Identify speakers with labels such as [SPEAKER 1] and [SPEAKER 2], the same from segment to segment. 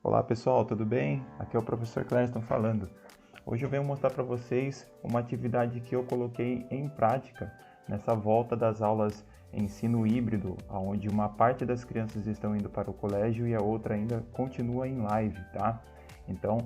[SPEAKER 1] Olá pessoal, tudo bem? Aqui é o professor Clériston falando. Hoje eu venho mostrar para vocês uma atividade que eu coloquei em prática nessa volta das aulas ensino híbrido, onde uma parte das crianças estão indo para o colégio e a outra ainda continua em live, tá? Então,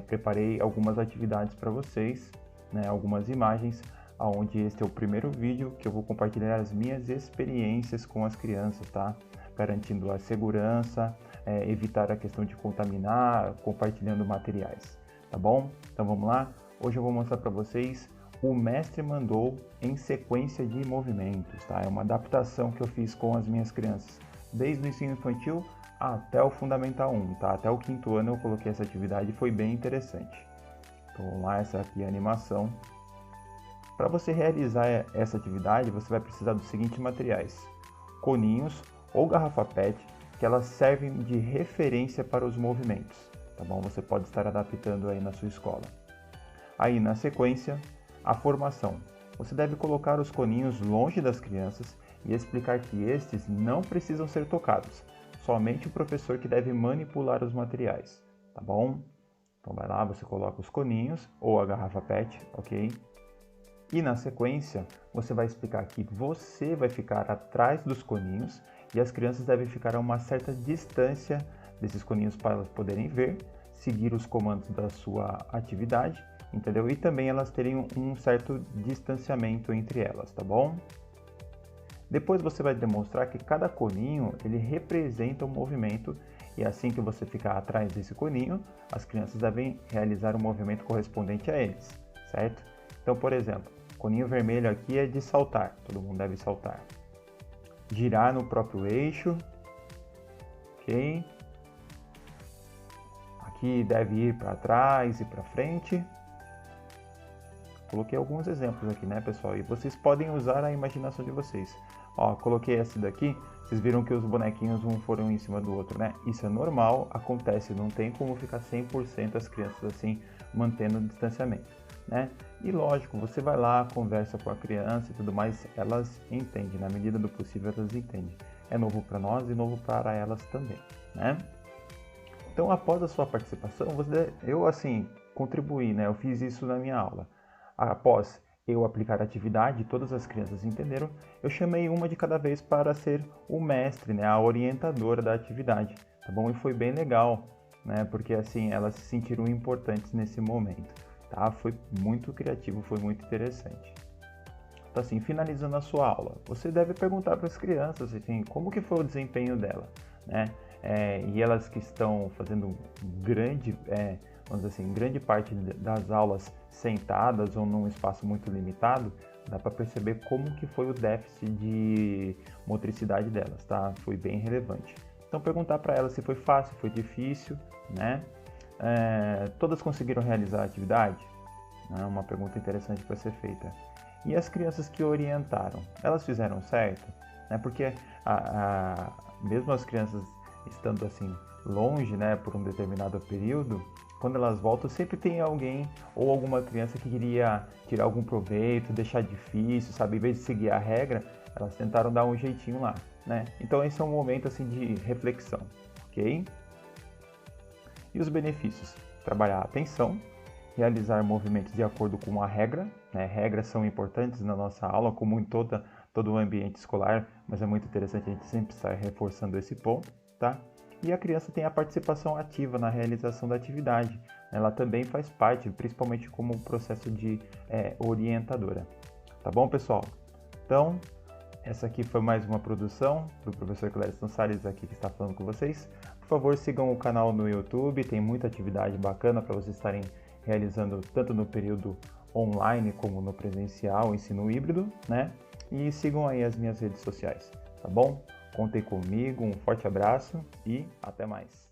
[SPEAKER 1] preparei algumas atividades para vocês, né, algumas imagens, onde este é o primeiro vídeo que eu vou compartilhar as minhas experiências com as crianças, tá? Garantindo a segurança, evitar a questão de contaminar, compartilhando materiais, tá bom? Então vamos lá? Hoje eu vou mostrar para vocês o Mestre Mandou em sequência de movimentos, tá? É uma adaptação que eu fiz com as minhas crianças, desde o ensino infantil até o Fundamental 1, tá? Até o 5º ano eu coloquei essa atividade e foi bem interessante. Então vamos lá, essa aqui é a animação. Para você realizar essa atividade, você vai precisar dos seguintes materiais: coninhos ou garrafa PET, que elas servem de referência para os movimentos, tá bom? Você pode estar adaptando aí na sua escola. Aí na sequência, a formação. Você deve colocar os coninhos longe das crianças e explicar que estes não precisam ser tocados, somente o professor que deve manipular os materiais, tá bom? Então vai lá, você coloca os coninhos ou a garrafa PET, ok? E na sequência, você vai explicar que você vai ficar atrás dos coninhos e as crianças devem ficar a uma certa distância desses coninhos para elas poderem ver, seguir os comandos da sua atividade, entendeu? E também elas terem um certo distanciamento entre elas, tá bom? Depois você vai demonstrar que cada coninho ele representa um movimento e assim que você ficar atrás desse coninho, as crianças devem realizar o movimento correspondente a eles, certo? Então, por exemplo, coninho vermelho aqui é de saltar, todo mundo deve saltar. Girar no próprio eixo, ok? Aqui deve ir para trás e para frente. Coloquei alguns exemplos aqui, né, pessoal? E vocês podem usar a imaginação de vocês. Ó, coloquei esse daqui, vocês viram que os bonequinhos um foram em cima do outro, né? Isso é normal, acontece, não tem como ficar 100% as crianças assim, mantendo o distanciamento, né? E lógico, você vai lá, conversa com a criança e tudo mais, elas entendem, na medida do possível elas entendem. É novo para nós e novo para elas também, né? Então, após a sua participação, eu assim, contribuí, né? Eu fiz isso na minha aula. Após eu aplicar a atividade, todas as crianças entenderam, eu chamei uma de cada vez para ser o mestre, né? A orientadora da atividade, tá bom? E foi bem legal, né? Porque assim, elas se sentiram importantes nesse momento. Tá? Foi muito criativo, foi muito interessante. Então assim, finalizando a sua aula, você deve perguntar para as crianças assim, como que foi o desempenho dela, né? E elas que estão fazendo vamos dizer assim, grande parte das aulas sentadas ou num espaço muito limitado, dá para perceber como que foi o déficit de motricidade delas, tá? Foi bem relevante. Então perguntar para elas se foi fácil, foi difícil, né? Todas conseguiram realizar a atividade? Uma pergunta interessante para ser feita. E as crianças que orientaram, elas fizeram certo? Porque mesmo as crianças estando assim longe, né, por um determinado período, quando elas voltam sempre tem alguém ou alguma criança que queria tirar algum proveito, deixar difícil, sabe? Em vez de seguir a regra, elas tentaram dar um jeitinho lá, né? Então esse é um momento assim de reflexão, ok? E os benefícios? Trabalhar a atenção, realizar movimentos de acordo com a regra, né? Regras são importantes na nossa aula, como em todo o ambiente escolar, mas é muito interessante a gente sempre estar reforçando esse ponto, tá? E a criança tem a participação ativa na realização da atividade. Ela também faz parte, principalmente como processo de orientadora. Tá bom, pessoal? Então, essa aqui foi mais uma produção do professor Clériston Salles aqui que está falando com vocês. Por favor, sigam o canal no YouTube, tem muita atividade bacana para vocês estarem realizando tanto no período online como no presencial, ensino híbrido, né? E sigam aí as minhas redes sociais, tá bom? Contem comigo, um forte abraço e até mais.